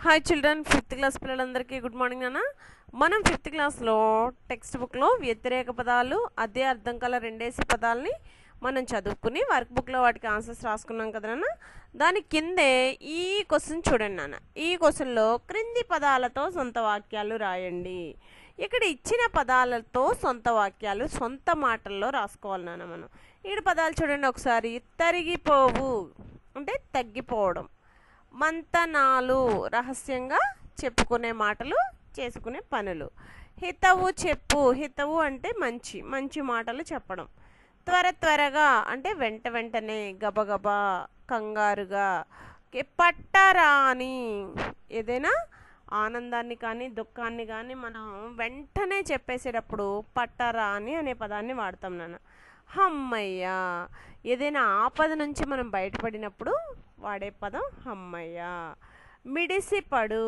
Hi children, 5th class పిల్లలందరికీ good morning నాన్న. మనం 5th క్లాస్లో టెక్స్ట్ బుక్లో వ్యతిరేక పదాలు, అదే అర్థం కల రెండేసి పదాలని మనం చదువుకుని వర్క్ బుక్లో వాటికి ఆన్సర్స్ రాసుకున్నాం కదా నాన్న. దాని కిందే ఈ క్వశ్చన్ చూడండి నాన్న. ఈ క్వశ్చన్లో క్రింది పదాలతో సొంత వాక్యాలు రాయండి. ఇక్కడ ఇచ్చిన పదాలతో సొంత వాక్యాలు సొంత మాటల్లో రాసుకోవాలి నాన్న. మనం ఈ పదాలు చూడండి ఒకసారి. తరిగిపోవు అంటే తగ్గిపోవడం, మంతనాలు రహస్యంగా చెప్పుకునే మాటలు, చేసుకునే పనులు. హితవు చెప్పు, హితవు అంటే మంచి మంచి మాటలు చెప్పడం. త్వరగా అంటే వెంట వెంటనే, గబగబా, కంగారుగా. పట్టరాని ఏదైనా ఆనందాన్ని కానీ దుఃఖాన్ని కానీ మనం వెంటనే చెప్పేసేటప్పుడు పట్టరాని అనే పదాన్ని వాడతాం నాన్న. హమ్మయ్య ఏదైనా ఆపద నుంచి మనం బయటపడినప్పుడు వాడే పదం హమ్మయ్య. మిడిసిపడు,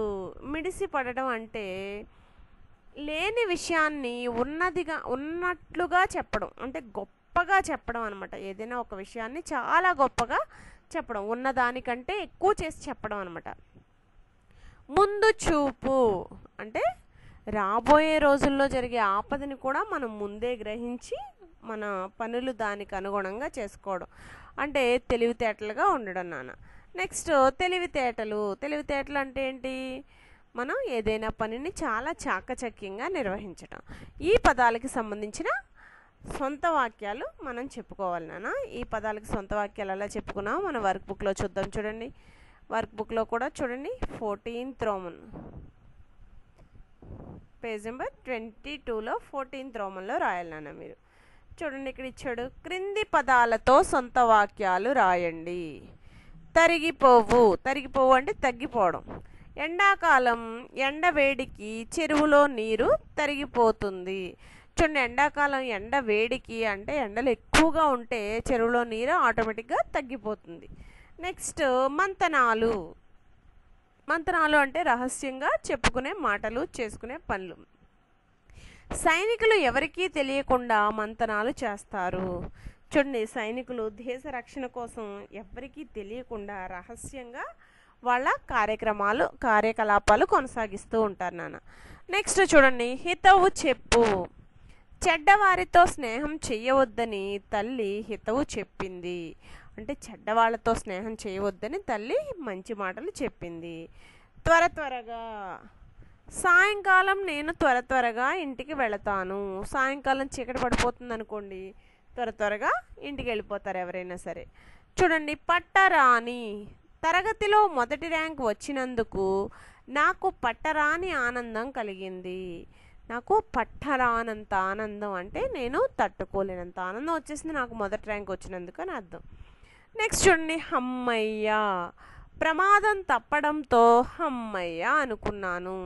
మిడిసిపడడం అంటే లేని విషయాన్ని ఉన్నట్లుగా చెప్పడం, అంటే గొప్పగా చెప్పడం అనమాట. ఏదైనా ఒక విషయాన్ని చాలా గొప్పగా చెప్పడం, ఉన్నదానికంటే ఎక్కువ చేసి చెప్పడం అనమాట. ముందు చూపు అంటే రాబోయే రోజుల్లో జరిగే ఆపదని కూడా మనం ముందే గ్రహించి మన పనులు దానికి అనుగుణంగా చేసుకోవడం, అంటే తెలివితేటలుగా ఉండడం నాన్న. నెక్స్ట్ తెలివితేటలు. తెలివితేటలు అంటే ఏంటి? మనం ఏదైనా పనిని చాలా చాకచక్యంగా నిర్వహించడం. ఈ పదాలకి సంబంధించిన సొంత వాక్యాలు మనం చెప్పుకోవాలి నాన్న. ఈ పదాలకి సొంత వాక్యాలు ఎలా చెప్పుకున్నామో మన వర్క్ బుక్లో చూద్దాం. చూడండి, వర్క్ బుక్లో కూడా చూడండి. 14th రోమన్ పేజ్ నెంబర్ 22లో 14th రోమన్లో రాయాలి నాన్న. మీరు చూడండి, ఇక్కడ ఇచ్చాడు. క్రింది పదాలతో సొంత వాక్యాలు రాయండి. తరిగిపోవు, తరిగిపోవు అంటే తగ్గిపోవడం. ఎండాకాలం ఎండ వేడికి చెరువులో నీరు తరిగిపోతుంది. చూడండి, ఎండాకాలం ఎండ వేడికి అంటే ఎండలు ఎక్కువగా ఉంటే చెరువులో నీరు ఆటోమేటిక్గా తగ్గిపోతుంది. నెక్స్ట్ మంతనాలు. మంతనాలు అంటే రహస్యంగా చెప్పుకునే మాటలు, చేసుకునే పనులు. సైనికులు ఎవరికీ తెలియకుండా మంతనాలు చేస్తారు. చూడండి, సైనికులు దేశ రక్షణ కోసం ఎవరికీ తెలియకుండా రహస్యంగా వాళ్ళ కార్యకలాపాలు కొనసాగిస్తూ ఉంటారు నాన్న. నెక్స్ట్ చూడండి, హితవు చెప్పు. చెడ్డవారితో స్నేహం చెయ్యవద్దని తల్లి హితవు చెప్పింది. అంటే చెడ్డవాళ్ళతో స్నేహం చేయవద్దని తల్లి మంచి మాటలు చెప్పింది. త్వరగా. సాయంకాలం నేను త్వరగా ఇంటికి వెళతాను. సాయంకాలం చీకటి పడిపోతుంది అనుకోండి, త్వరగా ఇంటికి వెళ్ళిపోతారు ఎవరైనా సరే. చూడండి, పట్టరాని. తరగతిలో మొదటి ర్యాంక్ వచ్చినందుకు నాకు పట్టరాని ఆనందం కలిగింది. నాకు పట్టరానంత ఆనందం అంటే నేను తట్టుకోలేనంత ఆనందం వచ్చేసింది నాకు మొదటి ర్యాంక్ వచ్చినందుకు అని అర్థం. నెక్స్ట్ చూడండి, హమ్మయ్య. ప్రమాదం తప్పడంతో హమ్మయ్య అనుకున్నాను.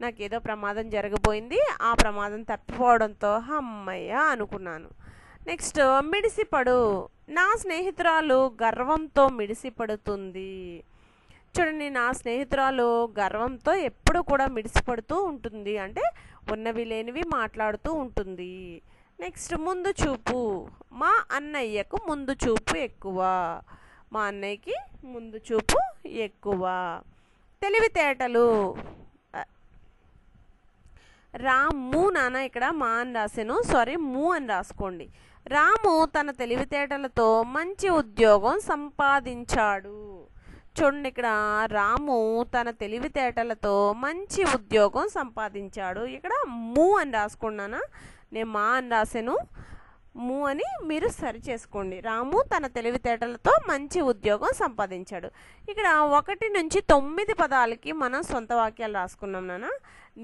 నాకేదో ప్రమాదం జరగబోయింది, ఆ ప్రమాదం తప్పిపోవడంతో హమ్మయ్య అనుకున్నాను. నెక్స్ట్ మిడిసిపడు. నా స్నేహితురాలు గర్వంతో మిడిసిపడుతుంది. చూడండి, నా స్నేహితురాలు గర్వంతో ఎప్పుడు కూడా మిడిసిపడుతూ ఉంటుంది, అంటే ఉన్నవి లేనివి మాట్లాడుతూ ఉంటుంది. నెక్స్ట్ ముందు చూపు. మా అన్నయ్యకు ముందు చూపు ఎక్కువ. మా అన్నయ్యకి ముందు చూపు ఎక్కువ. తెలివితేటలు. రాము నాన్న, ఇక్కడ మా అని రాశాను, సారీ ము అని రాసుకోండి. రాము తన తెలివితేటలతో మంచి ఉద్యోగం సంపాదించాడు. చూడండి, ఇక్కడ రాము తన తెలివితేటలతో మంచి ఉద్యోగం సంపాదించాడు. ఇక్కడ ము అని రాసుకున్నానా, నేను మా అని రాశాను, ము అని మీరు సరి చేసుకోండి. రాము తన తెలివితేటలతో మంచి ఉద్యోగం సంపాదించాడు. ఇక్కడ 1 నుంచి 9 పదాలకి మనం సొంత వాక్యాలు రాసుకున్నాం నాన్న.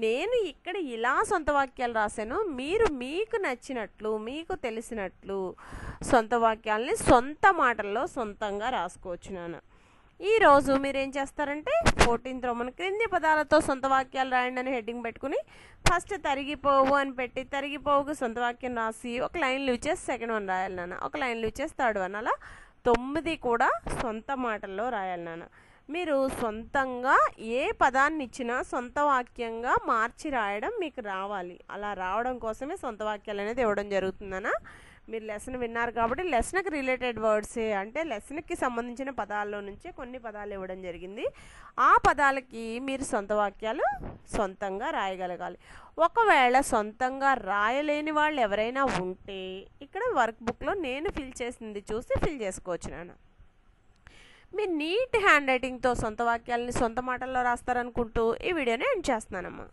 నేను ఇక్కడ ఇలా సొంత వాక్యాలు రాశాను, మీరు మీకు నచ్చినట్లు మీకు తెలిసినట్లు సొంత వాక్యాలని సొంత మాటల్లో సొంతంగా రాసుకోవచ్చు నాన్న. ఈరోజు మీరు ఏం చేస్తారంటే 14th రోమన్ క్రింది పదాలతో సొంత వాక్యాలు రాయండి అని హెడ్డింగ్ పెట్టుకుని ఫస్ట్ తరిగిపోవు అని పెట్టి తరిగిపోవుకు సొంత వాక్యం రాసి ఒక లైన్ లీవ్ చేసి సెకండ్ వన్ రాయాలి నాన్న, ఒక లైన్ లీవ్ చేసి థర్డ్ వన్, అలా 9 కూడా సొంత మాటల్లో రాయాలి నాన్న. మీరు సొంతంగా ఏ పదాన్ని ఇచ్చినా సొంత వాక్యంగా మార్చి రాయడం మీకు రావాలి. అలా రావడం కోసమే సొంత వాక్యాలు అనేది ఇవ్వడం జరుగుతుందన్న. మీరు లెసన్ విన్నారు కాబట్టి లెసన్కి రిలేటెడ్ వర్డ్సే, అంటే లెసన్కి సంబంధించిన పదాల్లో నుంచే కొన్ని పదాలు ఇవ్వడం జరిగింది. ఆ పదాలకి మీరు సొంత వాక్యాలు సొంతంగా రాయగలగాలి. ఒకవేళ సొంతంగా రాయలేని వాళ్ళు ఎవరైనా ఉంటే ఇక్కడ వర్క్ బుక్లో నేను ఫిల్ చేసింది చూసి ఫిల్ చేసుకోవచ్చు నాన్న. మీరు నీట్ హ్యాండ్ రైటింగ్తో సొంత వాక్యాలని సొంత మాటల్లో రాస్తారనుకుంటూ ఈ వీడియోని ఎండ్ చేస్తున్నానమ్మా.